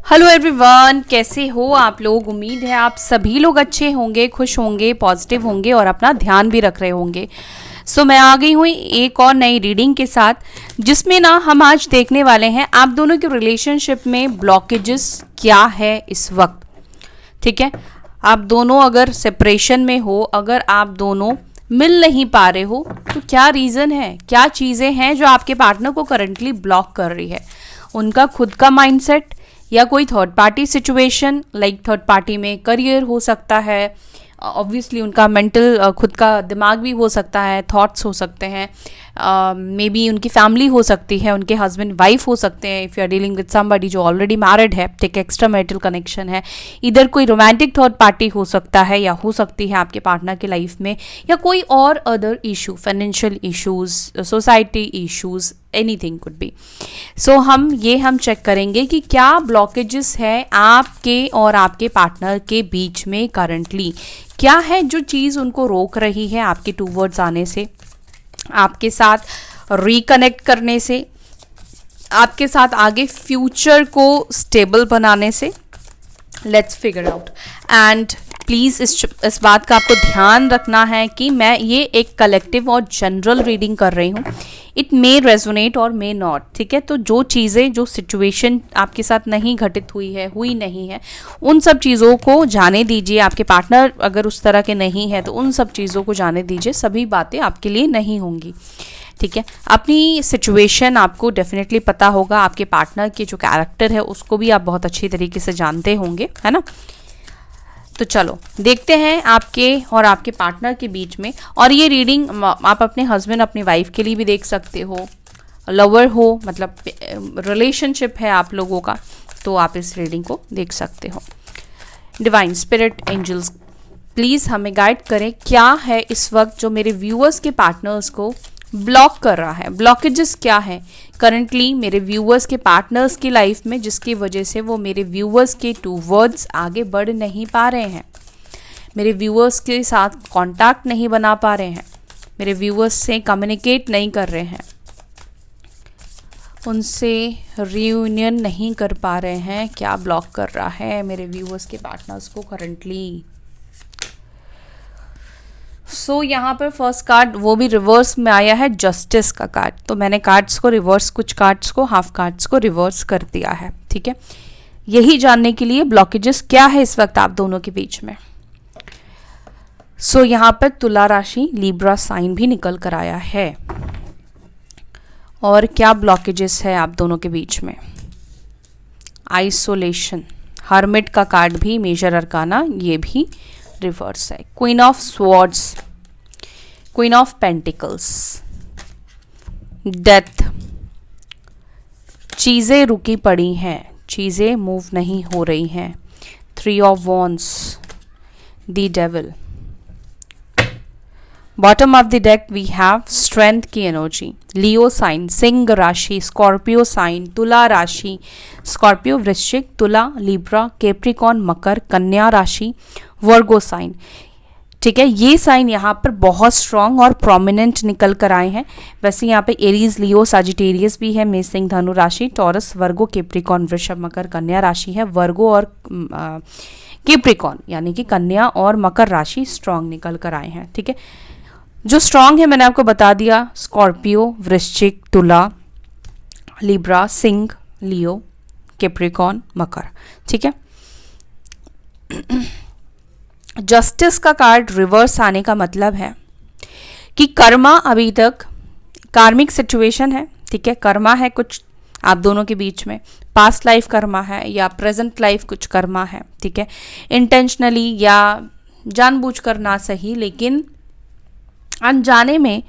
Hello everyone, कैसे हो आप लोग। उम्मीद है आप सभी लोग अच्छे होंगे, खुश होंगे, पॉजिटिव होंगे और अपना ध्यान भी रख रहे होंगे। मैं आ गई हूँ एक और नई रीडिंग के साथ, जिसमें ना हम आज देखने वाले हैं आप दोनों के रिलेशनशिप में ब्लॉकेजेस क्या है इस वक्त। ठीक है, आप दोनों अगर सेपरेशन में हो, अगर आप दोनों मिल नहीं पा रहे हो, तो क्या रीज़न है, क्या चीज़ें हैं जो आपके पार्टनर को करंटली ब्लॉक कर रही है। उनका खुद का माइंडसेट या कोई third party situation, like third party में करियर हो सकता है, ऑब्वियसली उनका मेंटल खुद का दिमाग भी हो सकता है, थॉट्स हो सकते हैं, मे बी उनकी फैमिली हो सकती है, उनके हस्बैंड वाइफ हो सकते हैं, if you are dealing with somebody जो ऑलरेडी मैरिड है, टेक एक्स्ट्रा मैरिटल कनेक्शन है। इधर कोई रोमांटिक थर्ड पार्टी हो सकता है या हो सकती है आपके पार्टनर के लाइफ में, या कोई और other issue, financial issues, society issues, anything could be. हम चेक करेंगे कि क्या ब्लॉकेजेस है आपके और आपके पार्टनर के बीच में करंटली। क्या है जो चीज़ उनको रोक रही है आपके टूवर्ड्स आने से, आपके साथ रिकनेक्ट करने से, आपके साथ आगे फ्यूचर को स्टेबल बनाने से। Let's figure out. And please इस बात का आपको ध्यान रखना है कि मैं ये एक कलेक्टिव और जनरल रीडिंग कर रही हूँ। इट मे रेजोनेट और मे नॉट। ठीक है, तो जो चीज़ें, जो सिचुएशन आपके साथ नहीं घटित हुई नहीं है, उन सब चीज़ों को जाने दीजिए। आपके पार्टनर अगर उस तरह के नहीं है तो उन सब चीज़ों को जाने दीजिए, सभी बातें आपके लिए नहीं होंगी। ठीक है, अपनी सिचुएशन आपको डेफिनेटली पता होगा, आपके पार्टनर के जो कैरेक्टर है उसको भी आप बहुत अच्छी तरीके से जानते होंगे, है ना। तो चलो देखते हैं आपके और आपके पार्टनर के बीच में। और ये रीडिंग आप अपने हस्बैंड, अपनी वाइफ के लिए भी देख सकते हो, लवर हो, मतलब रिलेशनशिप है आप लोगों का, तो आप इस रीडिंग को देख सकते हो। डिवाइन स्पिरिट एंजल्स प्लीज़ हमें गाइड करें, क्या है इस वक्त जो मेरे व्यूअर्स के पार्टनर्स को ब्लॉक कर रहा है। ब्लॉकेजेस क्या है करंटली मेरे व्यूअर्स के पार्टनर्स की लाइफ में, जिसकी वजह से वो मेरे व्यूअर्स के टूवर्ड्स आगे बढ़ नहीं पा रहे हैं, मेरे व्यूअर्स के साथ कांटेक्ट नहीं बना पा रहे हैं, मेरे व्यूअर्स से कम्युनिकेट नहीं कर रहे हैं, उनसे रियूनियन नहीं कर पा रहे हैं। क्या ब्लॉक कर रहा है मेरे व्यूअर्स के पार्टनर्स को करंटली। यहाँ पर फर्स्ट कार्ड वो भी रिवर्स में आया है, जस्टिस का कार्ड। तो मैंने कार्ड्स को रिवर्स, कुछ कार्ड्स को, हाफ कार्ड्स को रिवर्स कर दिया है। ठीक है, यही जानने के लिए ब्लॉकेजेस क्या है इस वक्त आप दोनों के बीच में। यहाँ पर तुला राशि, लिब्रा साइन भी निकल कर आया है। और क्या ब्लॉकेजेस है आप दोनों के बीच में। आइसोलेशन, हर्मिट का कार्ड भी, मेजर अरकाना, ये भी रिवर्स है। Queen of swords, queen of pentacles, death, चीज़ें रुकी पड़ी हैं, चीज़ें मूव नहीं हो रही हैं। Three of wands, the devil. Bottom of the deck we have strength की एनर्जी, लियो साइन, सिंह राशि, स्कॉर्पियो साइन, तुला राशि, स्कॉर्पियो, वृश्चिक, तुला, लिब्रा, कैप्रिकॉर्न, मकर, कन्या राशि, वर्गो साइन। ठीक है, ये साइन यहाँ पर बहुत स्ट्रॉन्ग और प्रोमिनेंट निकल कर आए हैं। वैसे यहाँ पे एरीज, लियो, साजिटेरियस भी है, मेष, सिंह, धनु राशि, टॉरस, वर्गो, कैप्रिकॉर्न, वृषभ, मकर, कन्या राशि है। वर्गो और कैप्रिकॉर्न यानी कि कन्या और मकर राशि स्ट्रॉन्ग निकल कर आए हैं। ठीक है, जो स्ट्रॉन्ग है मैंने आपको बता दिया, स्कॉर्पियो, वृश्चिक, तुला, लिब्रा, सिंह, लियो, कैप्रिकॉर्न, मकर। ठीक है, जस्टिस का कार्ड रिवर्स आने का मतलब है कि कर्मा अभी तक कार्मिक सिचुएशन है। ठीक है, कर्मा है कुछ आप दोनों के बीच में, पास्ट लाइफ कर्मा है या प्रेजेंट लाइफ कुछ कर्मा है। ठीक है, इंटेंशनली या जानबूझकर ना सही, लेकिन अनजाने में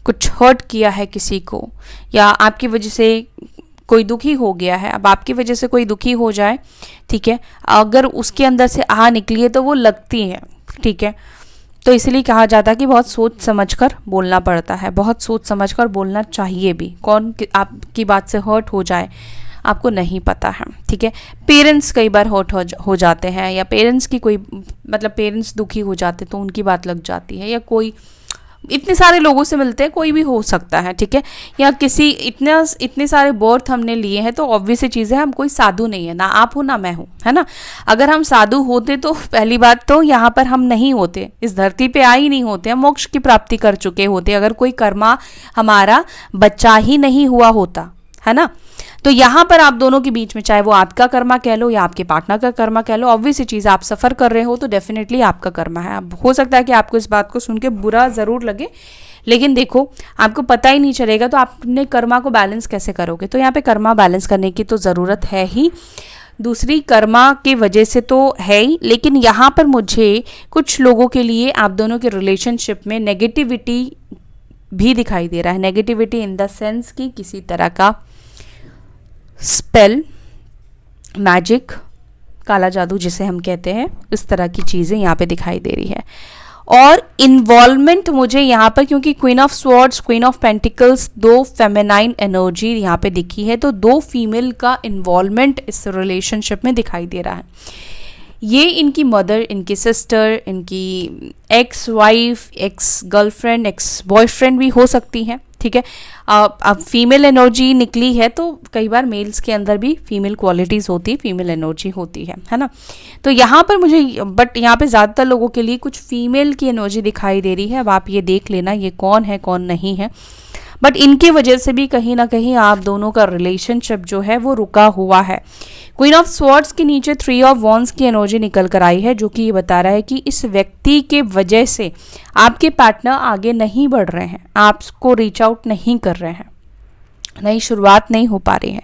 कुछ हर्ट किया है किसी को, या आपकी वजह से कोई दुखी हो गया है। अब आपकी वजह से कोई दुखी हो जाए, ठीक है, अगर उसके अंदर से आह निकली है तो वो लगती है। ठीक है, तो इसलिए कहा जाता है कि बहुत सोच समझकर बोलना पड़ता है, बहुत सोच समझकर बोलना चाहिए भी। कौन आपकी बात से हर्ट हो जाए आपको नहीं पता है। ठीक है, पेरेंट्स कई बार हर्ट हो जाते हैं, या पेरेंट्स की कोई, मतलब पेरेंट्स दुखी हो जाते तो उनकी बात लग जाती है, या कोई इतने सारे लोगों से मिलते हैं, कोई भी हो सकता है, ठीक है, या किसी इतने सारे बर्थ हमने लिए हैं, तो ऑब्वियस चीज़ है हम कोई साधु नहीं है, ना आप हो ना मैं हूँ, है ना। अगर हम साधु होते तो पहली बात तो यहाँ पर हम नहीं होते, इस धरती पे आ ही नहीं होते, हम मोक्ष की प्राप्ति कर चुके होते अगर कोई कर्मा हमारा बच्चा ही नहीं हुआ होता, है ना। तो यहाँ पर आप दोनों के बीच में, चाहे वो आपका कर्मा कह लो या आपके पार्टनर का कर्मा कह लो, ऑब्वियस चीज़ आप सफ़र कर रहे हो तो डेफिनेटली आपका कर्मा है। अब हो सकता है कि आपको इस बात को सुन के बुरा ज़रूर लगे, लेकिन देखो आपको पता ही नहीं चलेगा तो आप अपने कर्मा को बैलेंस कैसे करोगे। तो यहाँ पे कर्मा बैलेंस करने की तो ज़रूरत है ही, दूसरी कर्मा की वजह से तो है ही, लेकिन यहाँ पर मुझे कुछ लोगों के लिए आप दोनों के रिलेशनशिप में नेगेटिविटी भी दिखाई दे रहा है। नेगेटिविटी इन द सेंस कि किसी तरह का स्पेल, मैजिक, काला जादू जिसे हम कहते हैं, इस तरह की चीज़ें यहाँ पे दिखाई दे रही है। और इन्वॉल्वमेंट मुझे यहाँ पर, क्योंकि queen of swords, queen of pentacles, दो फेमिनाइन एनर्जी यहाँ पे दिखी है, तो दो फीमेल का इन्वॉल्वमेंट इस रिलेशनशिप में दिखाई दे रहा है। ये इनकी मदर, इनकी सिस्टर, इनकी ex wife, ex girlfriend, ex boyfriend भी हो सकती हैं, ठीक है। अब फीमेल एनर्जी निकली है तो कई बार मेल्स के अंदर भी फीमेल क्वालिटीज़ होती है, फीमेल एनर्जी होती है ना। तो यहाँ पर मुझे, बट यहाँ पे ज़्यादातर लोगों के लिए कुछ फीमेल की एनर्जी दिखाई दे रही है। अब आप ये देख लेना ये कौन है कौन नहीं है, बट इनकी वजह से भी कहीं ना कहीं आप दोनों का रिलेशनशिप जो है वो रुका हुआ है। क्वीन ऑफ स्वॉर्ड्स के नीचे 3 ऑफ वॉन्ड्स की एनर्जी निकल कर आई है, जो कि ये बता रहा है कि इस व्यक्ति के वजह से आपके पार्टनर आगे नहीं बढ़ रहे हैं, आपको रीच आउट नहीं कर रहे हैं, नई शुरुआत नहीं हो पा रही है,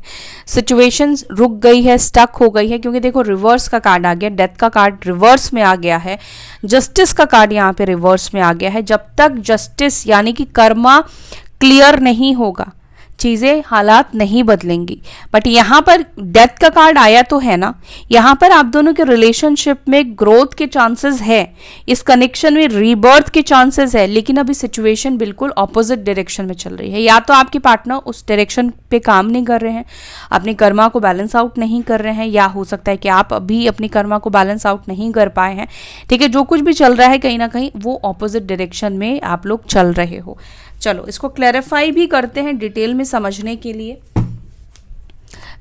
सिचुएशंस रुक गई है, स्टक हो गई है। क्योंकि देखो रिवर्स का कार्ड आ गया, डेथ का कार्ड रिवर्स में आ गया है, जस्टिस का कार्ड यहाँ पे रिवर्स में आ गया है। जब तक जस्टिस यानी कि कर्मा क्लियर नहीं होगा, चीज़ें हालात नहीं बदलेंगी। बट यहाँ पर डेथ का कार्ड आया तो है ना, यहाँ पर आप दोनों के रिलेशनशिप में ग्रोथ के चांसेस है, इस कनेक्शन में रीबर्थ के चांसेस है, लेकिन अभी सिचुएशन बिल्कुल ऑपोजिट डायरेक्शन में चल रही है। या तो आपके पार्टनर उस डायरेक्शन पे काम नहीं कर रहे हैं, अपनी कर्मा को बैलेंस आउट नहीं कर रहे हैं, या हो सकता है कि आप अभी अपनी कर्मा को बैलेंस आउट नहीं कर पाए हैं, ठीक है। जो कुछ भी चल रहा है कहीं ना कहीं वो ऑपोजिट डायरेक्शन में आप लोग चल रहे हो। चलो इसको क्लैरिफाई भी करते हैं डिटेल में समझने के लिए।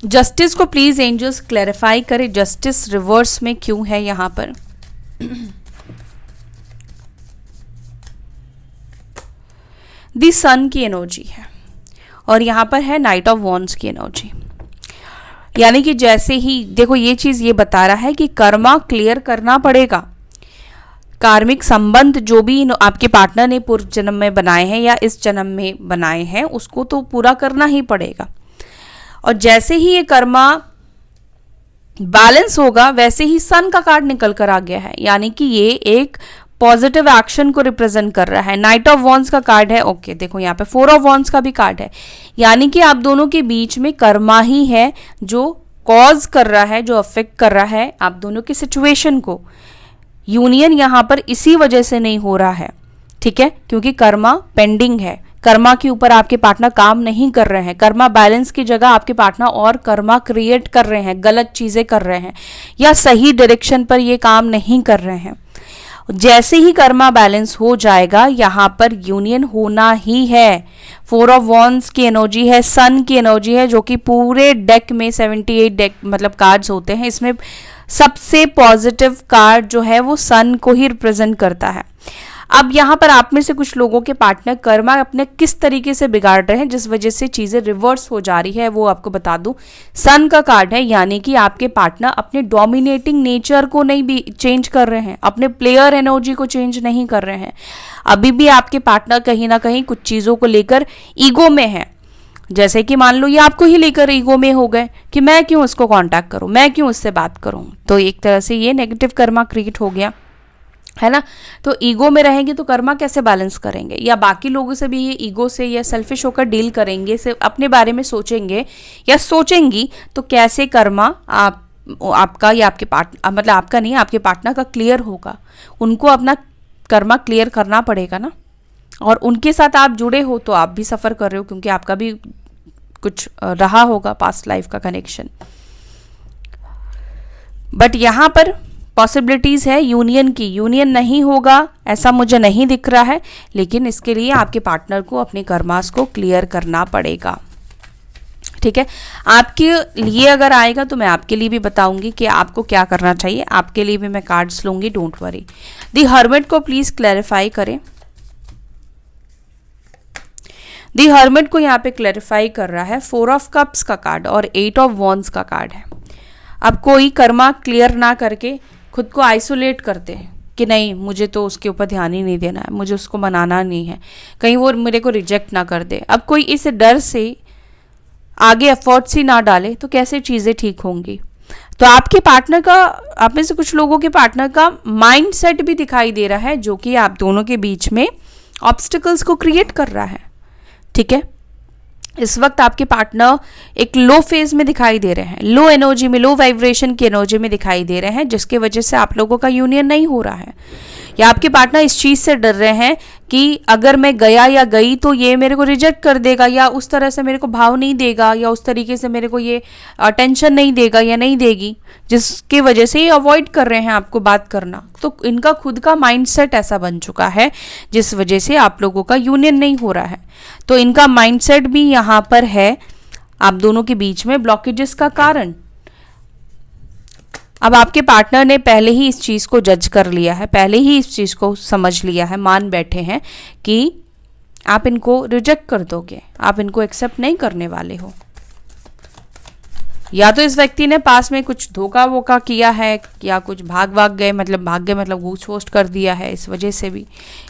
जस्टिस को प्लीज एंजल्स क्लैरिफाई करें, जस्टिस रिवर्स में क्यों है यहाँ पर। दी सन की एनर्जी है और यहाँ पर है नाइट ऑफ वॉन्ड्स की एनर्जी। यानी कि जैसे ही देखो ये चीज ये बता रहा है कि कर्मा क्लियर करना पड़ेगा, कार्मिक संबंध जो भी आपके पार्टनर ने पूर्व जन्म में बनाए हैं या इस जन्म में बनाए हैं उसको तो पूरा करना ही पड़ेगा। और जैसे ही ये कर्मा बैलेंस होगा वैसे ही सन का कार्ड निकल कर आ गया है, यानी कि ये एक पॉजिटिव एक्शन को रिप्रेजेंट कर रहा है। नाइट ऑफ वॉन्ड्स का कार्ड है, ओके देखो यहाँ पे 4 ऑफ वॉन्ड्स का भी कार्ड है, यानी कि आप दोनों के बीच में कर्मा ही है जो कॉज कर रहा है, जो अफेक्ट कर रहा है आप दोनों की सिचुएशन को। यूनियन यहाँ पर इसी वजह से नहीं हो रहा है, ठीक है, क्योंकि कर्मा पेंडिंग है, कर्मा के ऊपर आपके पार्टनर काम नहीं कर रहे हैं, कर्मा बैलेंस की जगह आपके पार्टनर और कर्मा क्रिएट कर रहे हैं, गलत चीजें कर रहे हैं या सही डायरेक्शन पर ये काम नहीं कर रहे हैं। जैसे ही कर्मा बैलेंस हो जाएगा यहाँ पर यूनियन होना ही है। 4 ऑफ वॉन्ड्स की एनर्जी है, सन की एनर्जी है, जो कि पूरे डेक में 78 डेक मतलब कार्ड्स होते हैं, इसमें सबसे पॉजिटिव कार्ड जो है वो सन को ही रिप्रेजेंट करता है। अब यहाँ पर आप में से कुछ लोगों के पार्टनर कर्मा अपने किस तरीके से बिगाड़ रहे हैं जिस वजह से चीजें रिवर्स हो जा रही है वो आपको बता दूं। सन का कार्ड है, यानी कि आपके पार्टनर अपने डोमिनेटिंग नेचर को नहीं भी चेंज कर रहे हैं, अपने प्लेयर एनर्जी को चेंज नहीं कर रहे हैं। अभी भी आपके पार्टनर कहीं ना कहीं कुछ चीजों को लेकर ईगो में है, जैसे कि मान लो ये आपको ही लेकर ईगो में हो गए कि मैं क्यों उसको कांटेक्ट करूं, मैं क्यों उससे बात करूं, तो एक तरह से ये नेगेटिव कर्मा क्रिएट हो गया है ना। तो ईगो में रहेंगे तो कर्मा कैसे बैलेंस करेंगे, या बाकी लोगों से भी ये ईगो से या सेल्फिश होकर डील करेंगे, सिर्फ अपने बारे में सोचेंगे या सोचेंगी, तो कैसे कर्मा आपका या आपके पार्टनर मतलब आपका नहीं आपके पार्टनर का क्लियर होगा। उनको अपना कर्मा क्लियर करना पड़ेगा ना, और उनके साथ आप जुड़े हो तो आप भी सफ़र कर रहे हो क्योंकि आपका भी कुछ रहा होगा पास्ट लाइफ का कनेक्शन। बट यहाँ पर पॉसिबिलिटीज़ है यूनियन की, यूनियन नहीं होगा ऐसा मुझे नहीं दिख रहा है, लेकिन इसके लिए आपके पार्टनर को अपने कर्मास को क्लियर करना पड़ेगा। ठीक है, आपके लिए अगर आएगा तो मैं आपके लिए भी बताऊंगी कि आपको क्या करना चाहिए। आपके लिए भी मैं कार्ड्स लूंगी, डोंट वरी। दी हर्मिट को प्लीज क्लैरिफाई करें। दी हर्मिट को यहाँ पे क्लैरिफाई कर रहा है 4 ऑफ कप्स का कार्ड और 8 ऑफ वॉन्ड्स का कार्ड है। अब कोई कर्मा क्लियर ना करके खुद को आइसोलेट करते हैं कि नहीं मुझे तो उसके ऊपर ध्यान ही नहीं देना है, मुझे उसको मनाना नहीं है, कहीं वो मेरे को रिजेक्ट ना कर दे। अब कोई इस डर से आगे एफर्ट्स ही ना डाले तो कैसे चीज़ें ठीक होंगी। तो आपके पार्टनर का, आप में से कुछ लोगों के पार्टनर का माइंड सेट भी दिखाई दे रहा है जो कि आप दोनों के बीच में ऑब्स्टिकल्स को क्रिएट कर रहा है। ठीक है, इस वक्त आपके पार्टनर एक लो फेज में दिखाई दे रहे हैं, लो एनर्जी में, लो वाइब्रेशन की एनर्जी में दिखाई दे रहे हैं, जिसके वजह से आप लोगों का यूनियन नहीं हो रहा है। या आपके पार्टनर इस चीज़ से डर रहे हैं कि अगर मैं गया या गई तो ये मेरे को रिजेक्ट कर देगा, या उस तरह से मेरे को भाव नहीं देगा, या उस तरीके से मेरे को ये अटेंशन नहीं देगा या नहीं देगी, जिसकी वजह से ये अवॉइड कर रहे हैं आपको बात करना। तो इनका खुद का माइंडसेट ऐसा बन चुका है जिस वजह से आप लोगों का यूनियन नहीं हो रहा है। तो इनका माइंडसेट भी यहाँ पर है आप दोनों के बीच में ब्लॉकेजेस का कारण। अब आपके पार्टनर ने पहले ही इस चीज़ को जज कर लिया है, पहले ही इस चीज़ को समझ लिया है, मान बैठे हैं कि आप इनको रिजेक्ट कर दोगे, आप इनको एक्सेप्ट नहीं करने वाले हो। या तो इस व्यक्ति ने पास में कुछ धोखा वोखा किया है, या कुछ भाग गए मतलब घूस वोस्ट कर दिया है, इस वजह से भी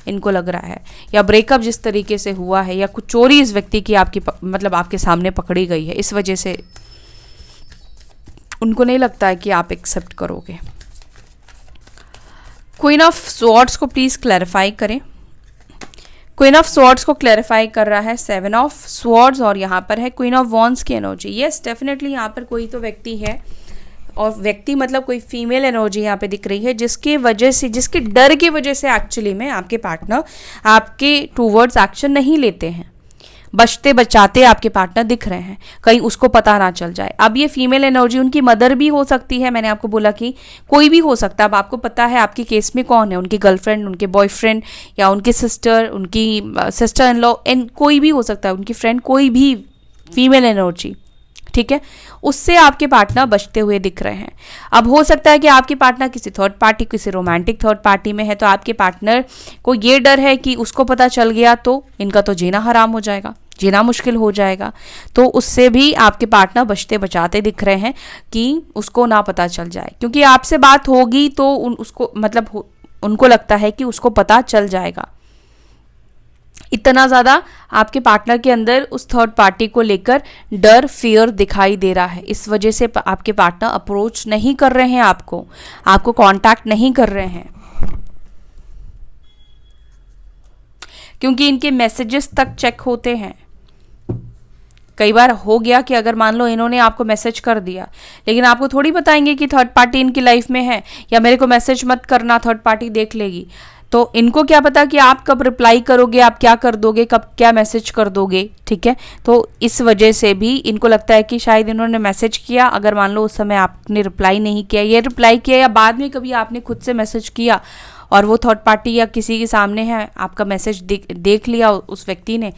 इनको लग रहा है। या ब्रेकअप जिस तरीके से हुआ है, या कुछ चोरी इस व्यक्ति की आपके सामने पकड़ी गई है, इस वजह से उनको नहीं लगता है कि आप एक्सेप्ट करोगे। क्वीन ऑफ स्वॉर्ड्स को प्लीज क्लैरिफाई करें। क्वीन ऑफ स्वॉर्ड्स को क्लैरिफाई कर रहा है 7 ऑफ स्वॉर्ड्स और यहाँ पर है क्वीन ऑफ वॉन्ड्स की एनर्जी। यस, डेफिनेटली यहाँ पर कोई तो व्यक्ति है, और व्यक्ति मतलब कोई फीमेल एनर्जी यहाँ पे दिख रही है, जिसके वजह से, जिसके डर की वजह से एक्चुअली में आपके पार्टनर आपके टूवर्ड्स एक्शन नहीं लेते हैं। बचते बचाते आपके पार्टनर दिख रहे हैं, कहीं उसको पता ना चल जाए। अब ये फीमेल एनर्जी उनकी मदर भी हो सकती है, मैंने आपको बोला कि कोई भी हो सकता है। अब आपको पता है आपके केस में कौन है, उनकी गर्लफ्रेंड, उनके बॉयफ्रेंड, या उनकी सिस्टर, उनकी सिस्टर इन लॉ, एंड कोई भी हो सकता है, उनकी फ्रेंड, कोई भी फीमेल एनर्जी। ठीक है, उससे आपके पार्टनर बचते हुए दिख रहे हैं। अब हो सकता है कि आपके पार्टनर किसी थर्ड पार्टी, किसी रोमांटिक थर्ड पार्टी में है, तो आपके पार्टनर को ये डर है कि उसको पता चल गया तो इनका तो जीना हराम हो जाएगा, जीना मुश्किल हो जाएगा। तो उससे भी आपके पार्टनर बचते बचाते दिख रहे हैं कि उसको ना पता चल जाए, क्योंकि आपसे बात होगी तो उसको उनको लगता है कि उसको पता चल जाएगा। इतना ज़्यादा आपके पार्टनर के अंदर उस थर्ड पार्टी को लेकर डर, फियर दिखाई दे रहा है। इस वजह से आपके पार्टनर अप्रोच नहीं कर रहे हैं आपको कांटेक्ट नहीं कर रहे हैं, क्योंकि इनके मैसेजेस तक चेक होते हैं। कई बार हो गया कि अगर मान लो इन्होंने आपको मैसेज कर दिया, लेकिन आपको थोड़ी बताएंगे कि थर्ड पार्टी इनकी लाइफ में है, या मेरे को मैसेज मत करना, थर्ड पार्टी देख लेगी। तो इनको क्या पता कि आप कब रिप्लाई करोगे, आप क्या कर दोगे, कब क्या मैसेज कर दोगे। ठीक है, तो इस वजह से भी इनको लगता है कि शायद इन्होंने मैसेज किया, अगर मान लो उस समय आपने रिप्लाई नहीं किया, ये रिप्लाई किया, या बाद में कभी आपने खुद से मैसेज किया और वो थर्ड पार्टी या किसी के सामने है, आपका मैसेज देख लिया उस व्यक्ति ने,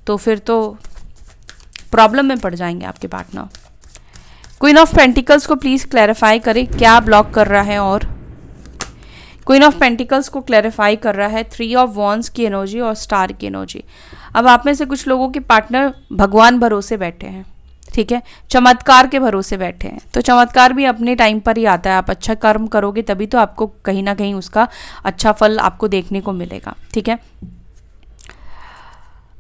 तो फिर तो प्रॉब्लम में पड़ जाएंगे आपके पार्टनर। क्वीन ऑफ पेंटिकल्स को प्लीज क्लैरिफाई करें, क्या ब्लॉक कर रहा है। और क्वीन ऑफ पेंटिकल्स को क्लैरिफाई कर रहा है 3 ऑफ वॉन्ड्स की एनर्जी और स्टार की एनर्जी। अब आप में से कुछ लोगों के पार्टनर भगवान भरोसे बैठे हैं, ठीक है, चमत्कार के भरोसे बैठे हैं। तो चमत्कार भी अपने टाइम पर ही आता है। आप अच्छा कर्म करोगे तभी तो आपको कहीं ना कहीं उसका अच्छा फल आपको देखने को मिलेगा। ठीक है,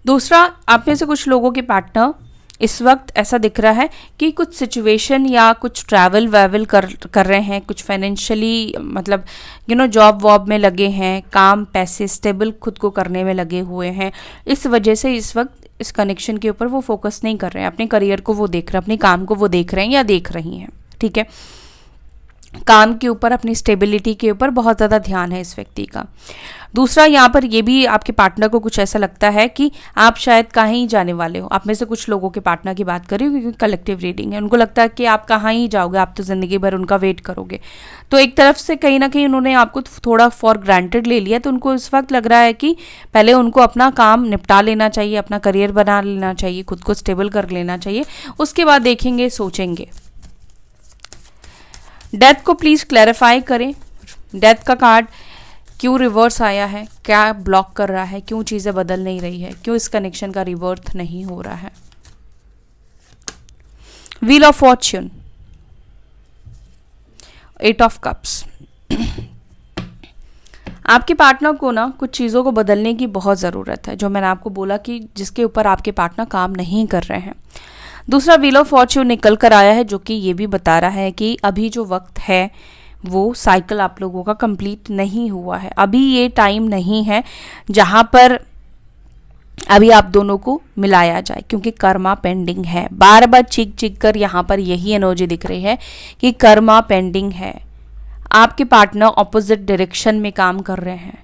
दूसरा, आप में से कुछ लोगों के पार्टनर इस वक्त ऐसा दिख रहा है कि कुछ सिचुएशन या कुछ ट्रैवल वैवल कर रहे हैं, कुछ फाइनेंशियली मतलब जॉब वॉब में लगे हैं, काम पैसे स्टेबल खुद को करने में लगे हुए हैं। इस वजह से इस वक्त इस कनेक्शन के ऊपर वो फोकस नहीं कर रहे हैं, अपने करियर को वो देख रहे हैं, अपने काम को वो देख रहे हैं या देख रही हैं। ठीक है, काम के ऊपर, अपनी स्टेबिलिटी के ऊपर बहुत ज़्यादा ध्यान है इस व्यक्ति का। दूसरा, यहाँ पर ये भी आपके पार्टनर को कुछ ऐसा लगता है कि आप शायद कहीं जाने वाले हो। आप में से कुछ लोगों के पार्टनर की बात कर रही हूँ क्योंकि कलेक्टिव रीडिंग है। उनको लगता है कि आप कहाँ ही जाओगे, आप तो ज़िंदगी भर उनका वेट करोगे। तो एक तरफ से कहीं ना कहीं उन्होंने आपको थोड़ा फॉर ग्रांटेड ले लिया, तो उनको इस वक्त लग रहा है कि पहले उनको अपना काम निपटा लेना चाहिए, अपना करियर बना लेना चाहिए, खुद को स्टेबल कर लेना चाहिए, उसके बाद देखेंगे, सोचेंगे। डेथ को प्लीज़ क्लैरिफाई करें। डेथ का कार्ड क्यों रिवर्स आया है, क्या ब्लॉक कर रहा है, क्यों चीज़ें बदल नहीं रही है, क्यों इस कनेक्शन का रिवर्थ नहीं हो रहा है। Wheel of Fortune, 8 of cups. आपके पार्टनर को ना कुछ चीज़ों को बदलने की बहुत ज़रूरत है, जो मैंने आपको बोला कि जिसके ऊपर आपके पार्टनर काम नहीं कर रहे हैं। दूसरा, व्हील ऑफ फॉर्च्यून निकल कर आया है, जो कि ये भी बता रहा है कि अभी जो वक्त है वो साइकिल आप लोगों का कंप्लीट नहीं हुआ है। अभी ये टाइम नहीं है जहाँ पर अभी आप दोनों को मिलाया जाए, क्योंकि कर्मा पेंडिंग है। बार बार चीख चीख कर यहाँ पर यही एनर्जी दिख रही है कि कर्मा पेंडिंग है। आपके पार्टनर ऑपोजिट डायरेक्शन में काम कर रहे हैं।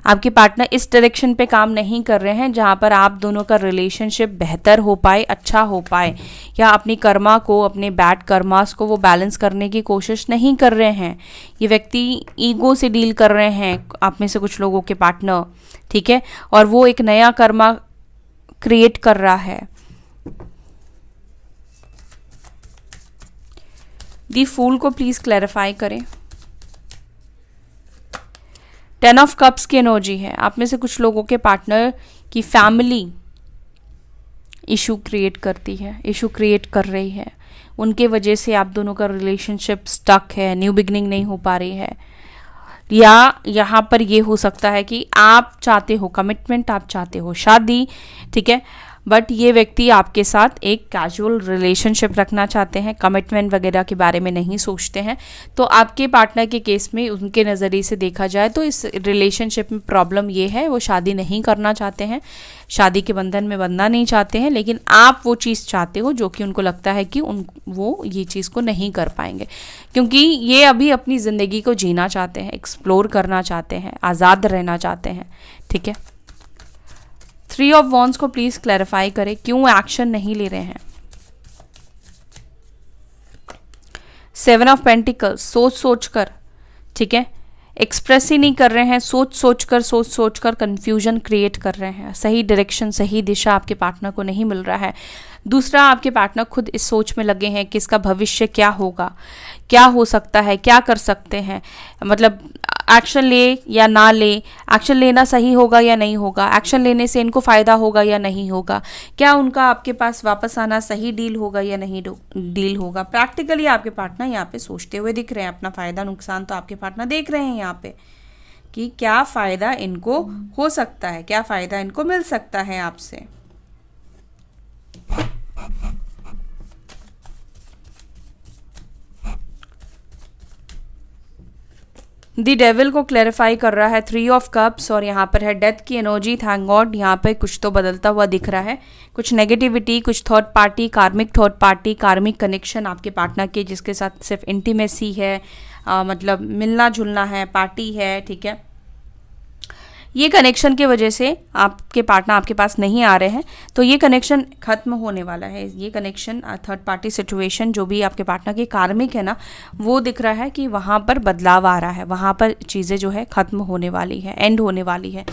आपके पार्टनर इस डायरेक्शन पे काम नहीं कर रहे हैं जहाँ पर आप दोनों का रिलेशनशिप बेहतर हो पाए, अच्छा हो पाए, या अपनी कर्मा को, अपने बैड कर्मास को वो बैलेंस करने की कोशिश नहीं कर रहे हैं। ये व्यक्ति ईगो से डील कर रहे हैं, आप में से कुछ लोगों के पार्टनर, ठीक है, और वो एक नया कर्मा क्रिएट कर रहा है। दी फूल को प्लीज क्लैरिफाई करें। 10 ऑफ कप्स की एनर्जी है। आप में से कुछ लोगों के पार्टनर की फैमिली इशू क्रिएट करती है, इशू क्रिएट कर रही है। उनके वजह से आप दोनों का रिलेशनशिप स्टक है, न्यू बिगनिंग नहीं हो पा रही है। या यहाँ पर ये हो सकता है कि आप चाहते हो कमिटमेंट, आप चाहते हो शादी, ठीक है, बट ये व्यक्ति आपके साथ एक कैजुअल रिलेशनशिप रखना चाहते हैं, कमिटमेंट वगैरह के बारे में नहीं सोचते हैं। तो आपके पार्टनर के केस में उनके नज़रिए से देखा जाए तो इस रिलेशनशिप में प्रॉब्लम ये है, वो शादी नहीं करना चाहते हैं, शादी के बंधन में बंधना नहीं चाहते हैं, लेकिन आप वो चीज़ चाहते हो जो कि उनको लगता है कि वो ये चीज़ को नहीं कर पाएंगे, क्योंकि ये अभी अपनी ज़िंदगी को जीना चाहते हैं, एक्सप्लोर करना चाहते हैं, आज़ाद रहना चाहते हैं, ठीक है। 3 ऑफ वॉन्ड्स को प्लीज क्लैरिफाई करें, क्यों एक्शन नहीं ले रहे हैं। 7 ऑफ पेंटिकल्स, सोच सोच कर, ठीक है, एक्सप्रेस ही नहीं कर रहे हैं, सोच सोच कर कंफ्यूजन क्रिएट कर रहे हैं। सही डायरेक्शन, सही दिशा आपके पार्टनर को नहीं मिल रहा है। दूसरा, आपके पार्टनर खुद इस सोच में लगे हैं कि इसका भविष्य क्या होगा, क्या हो सकता है, क्या कर सकते हैं, मतलब एक्शन ले या ना ले, एक्शन लेना सही होगा या नहीं होगा, एक्शन लेने से इनको फ़ायदा होगा या नहीं होगा, क्या उनका आपके पास वापस आना सही डील होगा या नहीं डील होगा। प्रैक्टिकली आपके पार्टनर यहाँ पे सोचते हुए दिख रहे हैं। अपना फ़ायदा नुकसान तो आपके पार्टनर देख रहे हैं यहाँ पे कि क्या फ़ायदा इनको हो सकता है, क्या फ़ायदा इनको मिल सकता है आपसे। दी डेविल को क्लैरिफाई कर रहा है 3 ऑफ कप्स, और यहाँ पर है डेथ की एनर्जी। थैंक गॉड, यहाँ पे कुछ तो बदलता हुआ दिख रहा है, कुछ नेगेटिविटी, कुछ थर्ड पार्टी, कार्मिक थर्ड पार्टी, कार्मिक कनेक्शन आपके पार्टनर के, जिसके साथ सिर्फ इंटीमेसी है, मतलब मिलना जुलना है, पार्टी है, ठीक है। ये कनेक्शन की वजह से आपके पार्टनर आपके पास नहीं आ रहे हैं, तो ये कनेक्शन खत्म होने वाला है। ये कनेक्शन, थर्ड पार्टी सिचुएशन जो भी आपके पार्टनर के कार्मिक है ना, वो दिख रहा है कि वहाँ पर बदलाव आ रहा है, वहाँ पर चीज़ें जो है ख़त्म होने वाली है, एंड होने वाली है।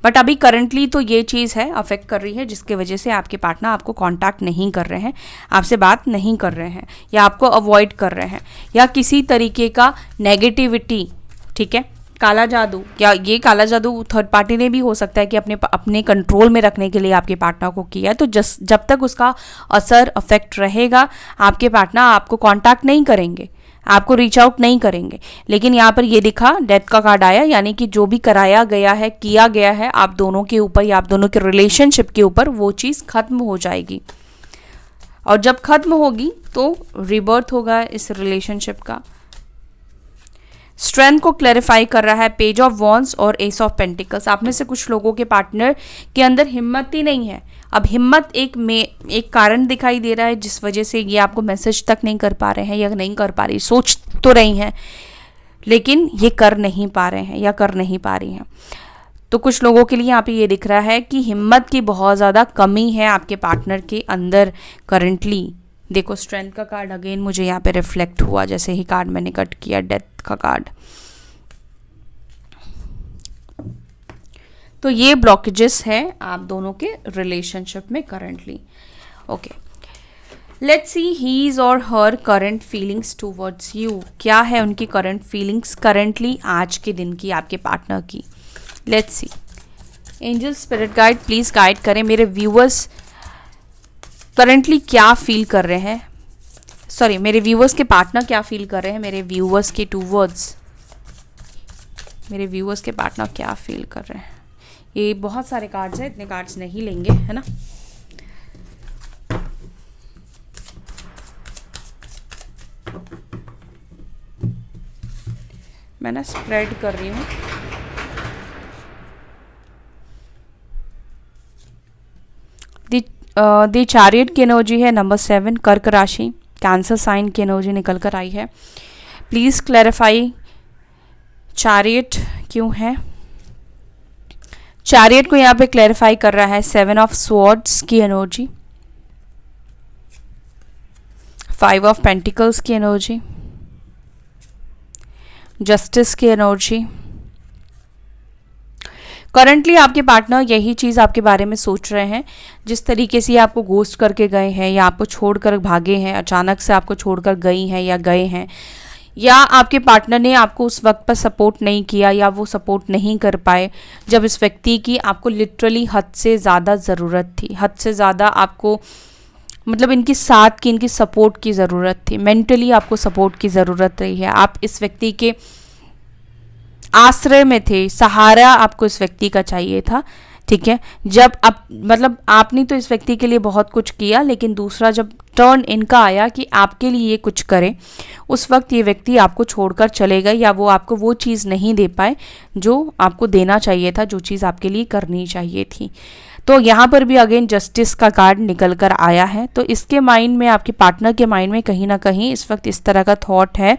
बट अभी करंटली तो ये चीज़ है, अफेक्ट कर रही है, जिसके वजह से आपके पार्टनर आपको कांटेक्ट नहीं कर रहे हैं, आपसे बात नहीं कर रहे हैं, या आपको अवॉइड कर रहे हैं, या किसी तरीके का नेगेटिविटी, ठीक है, काला जादू, या ये काला जादू थर्ड पार्टी ने भी हो सकता है कि अपने कंट्रोल में रखने के लिए आपके पार्टनर को किया है। तो जब तक उसका असर अफेक्ट रहेगा, आपके पार्टनर आपको कांटेक्ट नहीं करेंगे, आपको रीच आउट नहीं करेंगे। लेकिन यहाँ पर ये दिखा, डेथ का कार्ड आया, यानी कि जो भी कराया गया है, किया गया है आप दोनों के ऊपर या आप दोनों के रिलेशनशिप के ऊपर, वो चीज़ खत्म हो जाएगी। और जब खत्म होगी तो रिबर्थ होगा इस रिलेशनशिप का। स्ट्रेंथ को क्लैरिफाई कर रहा है पेज ऑफ वॉन्ड्स और एस ऑफ पेंटिकल्स। आप में से कुछ लोगों के पार्टनर के अंदर हिम्मत ही नहीं है। अब हिम्मत एक कारण दिखाई दे रहा है जिस वजह से ये आपको मैसेज तक नहीं कर पा रहे हैं, या नहीं कर पा रही, सोच तो रही हैं लेकिन ये कर नहीं पा रहे हैं या कर नहीं पा रही हैं। तो कुछ लोगों के लिए यहाँ पे ये दिख रहा है कि हिम्मत की बहुत ज़्यादा कमी है आपके पार्टनर के अंदर करंटली। देखो स्ट्रेंथ का कार्ड अगेन मुझे यहाँ पे रिफ्लेक्ट हुआ, जैसे ही कार्ड मैंने कट किया, डेथ का कार्ड। तो ये ब्लॉकेजेस है आप दोनों के रिलेशनशिप में currently. Okay, let's see his और her current feelings towards you. क्या है उनकी करंट फीलिंग्स करंटली आज के दिन की आपके पार्टनर की। Let's see, angel spirit guide please guide करें मेरे व्यूअर्स करंटली क्या फील कर रहे हैं। सॉरी, मेरे व्यूअर्स के पार्टनर क्या फील कर रहे हैं, मेरे व्यूअर्स के टूवर्ड्स, मेरे व्यूअर्स के पार्टनर क्या फील कर रहे हैं। ये बहुत सारे कार्ड्स हैं, इतने कार्ड्स नहीं लेंगे, है ना। मैं ना स्प्रेड कर रही हूँ। दी चैरियट की एनर्जी है नंबर 7, कर्क राशि, कैंसर साइन की एनर्जी निकल कर आई है। प्लीज क्लैरिफाई चैरियट क्यों है। चैरियट को यहाँ पे क्लैरिफाई कर रहा है 7 ऑफ स्वॉर्ड्स की एनर्जी, 5 ऑफ पेंटिकल्स की एनर्जी, जस्टिस की एनर्जी। करंटली आपके पार्टनर यही चीज़ आपके बारे में सोच रहे हैं। जिस तरीके से आपको घोस्ट करके गए हैं या आपको छोड़कर भागे हैं, अचानक से आपको छोड़कर गई हैं या गए हैं, या आपके पार्टनर ने आपको उस वक्त पर सपोर्ट नहीं किया या वो सपोर्ट नहीं कर पाए जब इस व्यक्ति की आपको लिटरली हद से ज़्यादा ज़रूरत थी, हद से ज़्यादा आपको मतलब इनकी साथ की, इनकी सपोर्ट की ज़रूरत थी, मेंटली आपको सपोर्ट की ज़रूरत रही है। आप इस व्यक्ति के आश्रय में थे, सहारा आपको इस व्यक्ति का चाहिए था, ठीक है। जब आप मतलब आपने तो इस व्यक्ति के लिए बहुत कुछ किया, लेकिन दूसरा जब टर्न इनका आया कि आपके लिए ये कुछ करें, उस वक्त ये व्यक्ति आपको छोड़कर चले गए या वो आपको वो चीज़ नहीं दे पाए जो आपको देना चाहिए था, जो चीज़ आपके लिए करनी चाहिए थी। तो यहाँ पर भी अगेन जस्टिस का कार्ड निकल कर आया है। तो इसके माइंड में, आपके पार्टनर के माइंड में कहीं ना कहीं इस वक्त इस तरह का थॉट है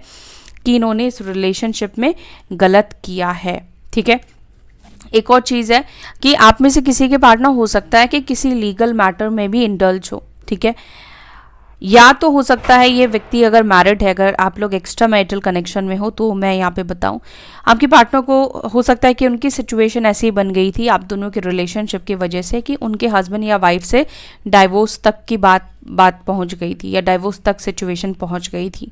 कि इन्होंने इस रिलेशनशिप में गलत किया है, ठीक है। एक और चीज़ है कि आप में से किसी के पार्टनर हो सकता है कि किसी लीगल मैटर में भी इंडल्ज हो, ठीक है। या तो हो सकता है ये व्यक्ति अगर मैरिड है, अगर आप लोग एक्स्ट्रा मैरिटल कनेक्शन में हो, तो मैं यहाँ पे बताऊँ आपके पार्टनर को हो सकता है कि उनकी सिचुएशन ऐसी बन गई थी आप दोनों के रिलेशनशिप की वजह से कि उनके हस्बैंड या वाइफ से डाइवोर्स तक की बात पहुँच गई थी या डाइवोर्स तक सिचुएशन पहुँच गई थी।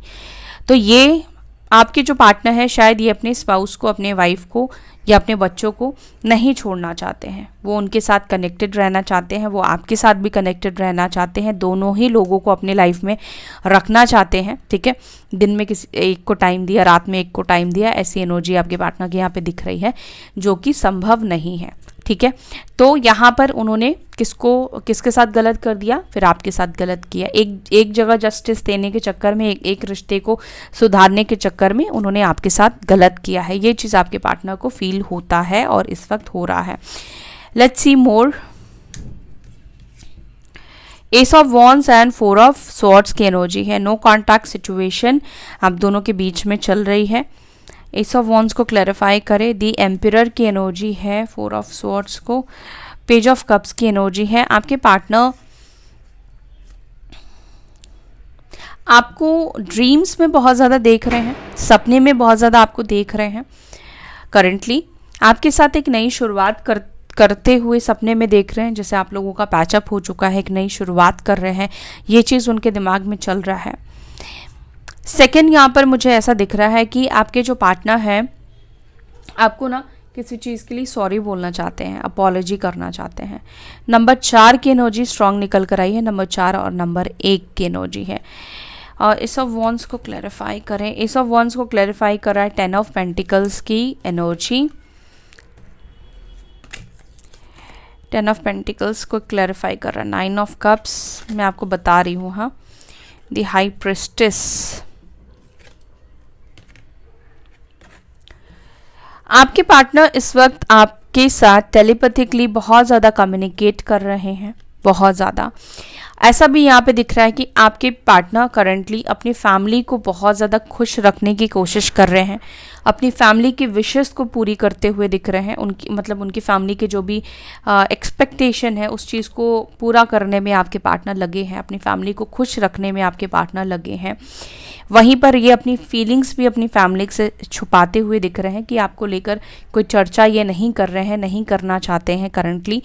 तो ये आपके जो पार्टनर है शायद ये अपने स्पाउस को, अपने वाइफ को या अपने बच्चों को नहीं छोड़ना चाहते हैं। वो उनके साथ कनेक्टेड रहना चाहते हैं, वो आपके साथ भी कनेक्टेड रहना चाहते हैं, दोनों ही लोगों को अपने लाइफ में रखना चाहते हैं, ठीक है। दिन में किसी एक को टाइम दिया, रात में एक को टाइम दिया, ऐसी एनर्जी आपके पार्टनर के यहाँ पे दिख रही है जो कि संभव नहीं है, ठीक है। तो यहाँ पर उन्होंने किसके साथ गलत कर दिया, फिर आपके साथ गलत किया। एक जगह जस्टिस देने के चक्कर में, एक रिश्ते को सुधारने के चक्कर में उन्होंने आपके साथ गलत किया है। ये चीज़ आपके पार्टनर को फील होता है और इस वक्त हो रहा है। Let's see more. S of wands and 4 of swords की एनर्जी है। नो कॉन्टैक्ट सिचुएशन आप दोनों के बीच में चल रही है। एस ऑफ वॉन्ड्स को क्लैरिफाई करें। दी एम्पिरर की एनर्जी है 4 ऑफ स्वॉर्ड्स को। पेज ऑफ कप्स की एनर्जी है। आपके पार्टनर आपको ड्रीम्स में बहुत ज़्यादा देख रहे हैं, सपने में बहुत ज़्यादा आपको देख रहे हैं। करंटली आपके साथ एक नई शुरुआत करते हुए सपने में देख रहे हैं, जैसे आप लोगों का पैचअप हो चुका है, एक नई शुरुआत कर रहे हैं, ये चीज़ उनके दिमाग में चल रहा है। सेकंड, यहाँ पर मुझे ऐसा दिख रहा है कि आपके जो पार्टनर हैं आपको ना किसी चीज़ के लिए सॉरी बोलना चाहते हैं, अपॉलॉजी करना चाहते हैं। नंबर 4 की एनर्जी स्ट्रांग निकल कर आई है। नंबर 4 और नंबर 1 की एनर्जी है। और एस ऑफ वॉन्ड्स को क्लैरिफाई करें। एस ऑफ वॉन्ड्स को क्लैरिफाई कर रहा है 10 ऑफ पेंटिकल्स की एनर्जी। 10 ऑफ पेंटिकल्स को क्लैरिफाई कर रहा है 9 ऑफ कप्स। मैं आपको बता रही हूँ, हाँ, द हाई प्रिस्टेस। आपके पार्टनर इस वक्त आपके साथ टेलीपैथिकली बहुत ज़्यादा कम्युनिकेट कर रहे हैं, बहुत ज़्यादा। ऐसा भी यहाँ पे दिख रहा है कि आपके पार्टनर करंटली अपनी फैमिली को बहुत ज़्यादा खुश रखने की कोशिश कर रहे हैं, अपनी फैमिली की विशेस को पूरी करते हुए दिख रहे हैं। उनकी मतलब उनकी फैमिली के जो भी एक्सपेक्टेशन है उस चीज़ को पूरा करने में आपके पार्टनर लगे हैं, अपनी फैमिली को खुश रखने में आपके पार्टनर लगे हैं। वहीं पर ये अपनी फीलिंग्स भी अपनी फैमिली से छुपाते हुए दिख रहे हैं कि आपको लेकर कोई चर्चा ये नहीं कर रहे हैं, नहीं करना चाहते हैं करंटली,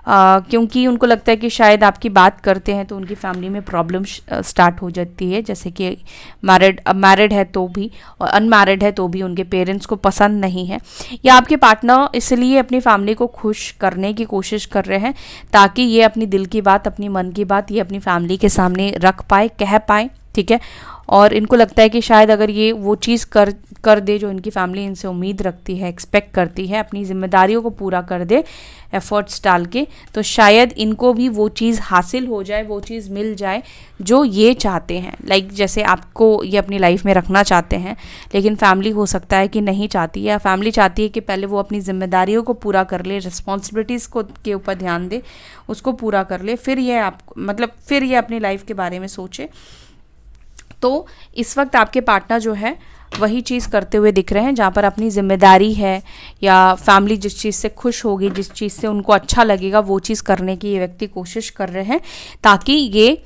क्योंकि उनको लगता है कि शायद आपकी बात करते हैं तो उनकी फैमिली में प्रॉब्लम स्टार्ट हो जाती है, जैसे कि मैरिड है तो भी और अनमैरिड है तो भी उनके पेरेंट्स को पसंद नहीं है, या आपके पार्टनर इसलिए अपनी फैमिली को खुश करने की कोशिश कर रहे हैं ताकि ये अपनी दिल की बात, अपनी मन की बात ये अपनी फैमिली के सामने रख पाए, कह पाए, ठीक है। और इनको लगता है कि शायद अगर ये वो चीज़ कर दे जो इनकी फैमिली इनसे उम्मीद रखती है, एक्सपेक्ट करती है, अपनी जिम्मेदारियों को पूरा कर दे एफर्ट्स डाल के, तो शायद इनको भी वो चीज़ हासिल हो जाए, वो चीज़ मिल जाए जो ये चाहते हैं। लाइक जैसे आपको ये अपनी लाइफ में रखना चाहते हैं लेकिन फैमिली हो सकता है कि नहीं चाहती है, या फैमिली चाहती है कि पहले वो अपनी जिम्मेदारियों को पूरा कर ले, रिस्पॉन्सिबिलिटीज़ को के ऊपर ध्यान दे, उसको पूरा कर ले, फिर ये अपनी लाइफ के बारे में सोचे। तो इस वक्त आपके पार्टनर जो है वही चीज़ करते हुए दिख रहे हैं, जहाँ पर अपनी जिम्मेदारी है या फैमिली जिस चीज़ से खुश होगी, जिस चीज़ से उनको अच्छा लगेगा वो चीज़ करने की ये व्यक्ति कोशिश कर रहे हैं, ताकि ये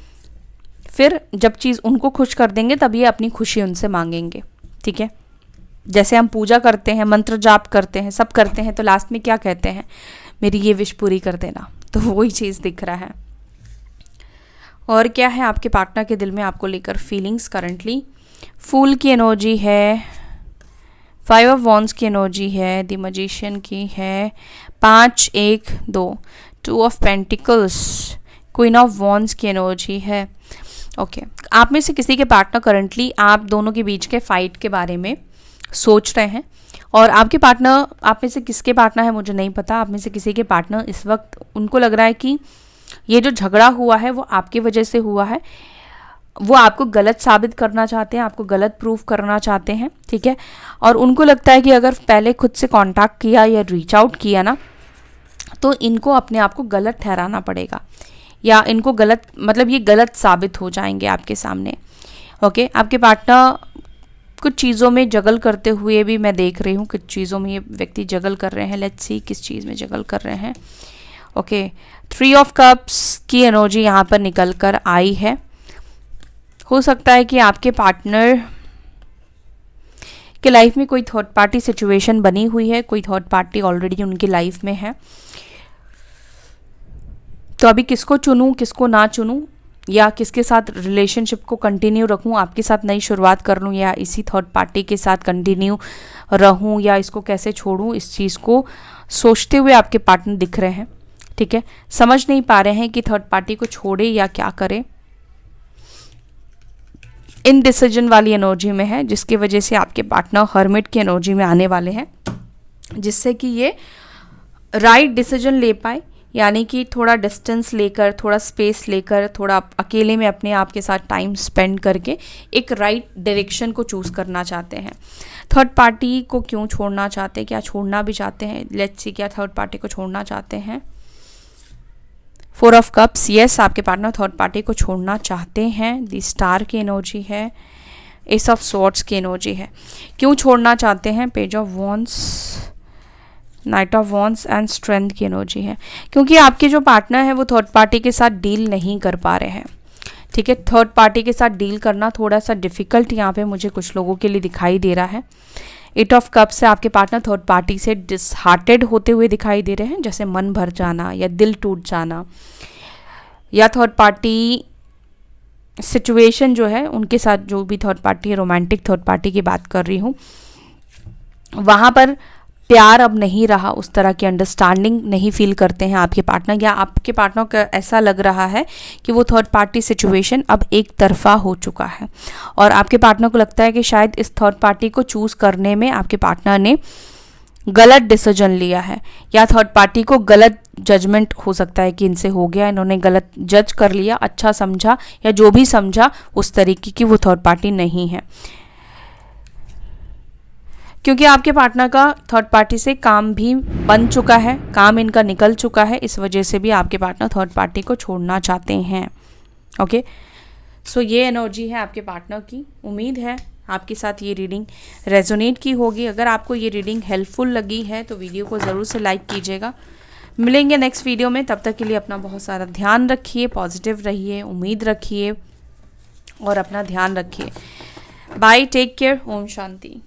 फिर जब चीज़ उनको खुश कर देंगे तब ये अपनी खुशी उनसे मांगेंगे, ठीक है। जैसे हम पूजा करते हैं, मंत्र जाप करते हैं, सब करते हैं, तो लास्ट में क्या कहते हैं, मेरी ये विश पूरी कर देना, तो वही चीज़ दिख रहा है। और क्या है आपके पार्टनर के दिल में आपको लेकर फीलिंग्स करंटली, फूल की एनर्जी है, 5 ऑफ वॉन्ड्स की एनर्जी है, द मैजिशियन की है, 5 1 2, 2 of pentacles, queen of wands की एनर्जी है। ओके, आप में से किसी के पार्टनर करंटली आप दोनों के बीच के फाइट के बारे में सोच रहे हैं, और आपके पार्टनर, आप में से किसके पार्टनर है मुझे नहीं पता, आप में से किसी के पार्टनर इस वक्त उनको लग रहा है कि ये जो झगड़ा हुआ है वो आपकी वजह से हुआ है, वो आपको गलत साबित करना चाहते हैं, आपको गलत प्रूफ करना चाहते हैं, ठीक है। और उनको लगता है कि अगर पहले खुद से कांटेक्ट किया या रीच आउट किया ना, तो इनको अपने आप को गलत ठहराना पड़ेगा, या इनको गलत मतलब ये गलत साबित हो जाएंगे आपके सामने। ओके, आपके पार्टनर कुछ चीज़ों में जगल करते हुए भी मैं देख रही हूँ, कुछ चीज़ों में ये व्यक्ति जगल कर रहे हैं। लेट्स सी किस चीज़ में जगल कर रहे हैं। ओके, 3 ऑफ कप्स की एनर्जी यहाँ पर निकल कर आई है। हो सकता है कि आपके पार्टनर के लाइफ में कोई थर्ड पार्टी सिचुएशन बनी हुई है, कोई थर्ड पार्टी ऑलरेडी उनकी लाइफ में है। तो अभी किसको चुनूं, किसको ना चुनूं, या किसके साथ रिलेशनशिप को कंटिन्यू रखूं, आपके साथ नई शुरुआत कर लूं, या इसी थर्ड पार्टी के साथ कंटिन्यू रहूं, या इसको कैसे छोड़ूं, इस चीज़ को सोचते हुए आपके पार्टनर दिख रहे हैं, ठीक है। समझ नहीं पा रहे हैं कि थर्ड पार्टी को छोड़े या क्या करें। इनडिसीजन वाली एनर्जी में है, जिसकी वजह से आपके पार्टनर हर्मिट की एनर्जी में आने वाले हैं, जिससे कि ये राइट डिसीजन ले पाए, यानी कि थोड़ा डिस्टेंस लेकर, थोड़ा स्पेस लेकर, थोड़ा अकेले में अपने आप के साथ टाइम स्पेंड करके एक राइट डायरेक्शन को चूज़ करना चाहते हैं। थर्ड पार्टी को क्यों छोड़ना चाहते हैं, क्या छोड़ना भी चाहते हैं, लेट्स सी क्या थर्ड पार्टी को छोड़ना चाहते हैं। 4 ऑफ कप्स, यस, आपके पार्टनर थर्ड पार्टी को छोड़ना चाहते हैं। दी स्टार की एनर्जी है, एस ऑफ स्वॉर्ड्स की एनर्जी है। क्यों छोड़ना चाहते हैं, page of wands, night of wands and strength की एनर्जी है। क्योंकि आपके जो पार्टनर है वो थर्ड पार्टी के साथ डील नहीं कर पा रहे हैं, ठीक है। थर्ड पार्टी के साथ डील करना थोड़ा सा डिफिकल्ट यहाँ पे मुझे कुछ लोगों के लिए दिखाई दे रहा है। 8 ऑफ कप्स से आपके पार्टनर थर्ड पार्टी से डिसहार्टेड होते हुए दिखाई दे रहे हैं, जैसे मन भर जाना या दिल टूट जाना, या थर्ड पार्टी सिचुएशन जो है उनके साथ, जो भी थर्ड पार्टी है, रोमांटिक थर्ड पार्टी की बात कर रही हूँ, वहाँ पर प्यार अब नहीं रहा, उस तरह की अंडरस्टैंडिंग नहीं फील करते हैं आपके पार्टनर, या आपके पार्टनर को ऐसा लग रहा है कि वो थर्ड पार्टी सिचुएशन अब एक तरफा हो चुका है, और आपके पार्टनर को लगता है कि शायद इस थर्ड पार्टी को चूज़ करने में आपके पार्टनर ने गलत डिसीजन लिया है, या थर्ड पार्टी को गलत जजमेंट हो सकता है कि इनसे हो गया, इन्होंने गलत जज कर लिया, अच्छा समझा या जो भी समझा उस तरीके की वो थर्ड पार्टी नहीं है। क्योंकि आपके पार्टनर का थर्ड पार्टी से काम भी बन चुका है, काम इनका निकल चुका है, इस वजह से भी आपके पार्टनर थर्ड पार्टी को छोड़ना चाहते हैं। ओके, सो ये एनर्जी है आपके पार्टनर की। उम्मीद है आपके साथ ये रीडिंग रेजोनेट की होगी। अगर आपको ये रीडिंग हेल्पफुल लगी है तो वीडियो को ज़रूर से लाइक कीजिएगा। मिलेंगे नेक्स्ट वीडियो में, तब तक के लिए अपना बहुत सारा ध्यान रखिए, पॉजिटिव रहिए, उम्मीद रखिए और अपना ध्यान रखिए। Bye, take care, Om Shanti.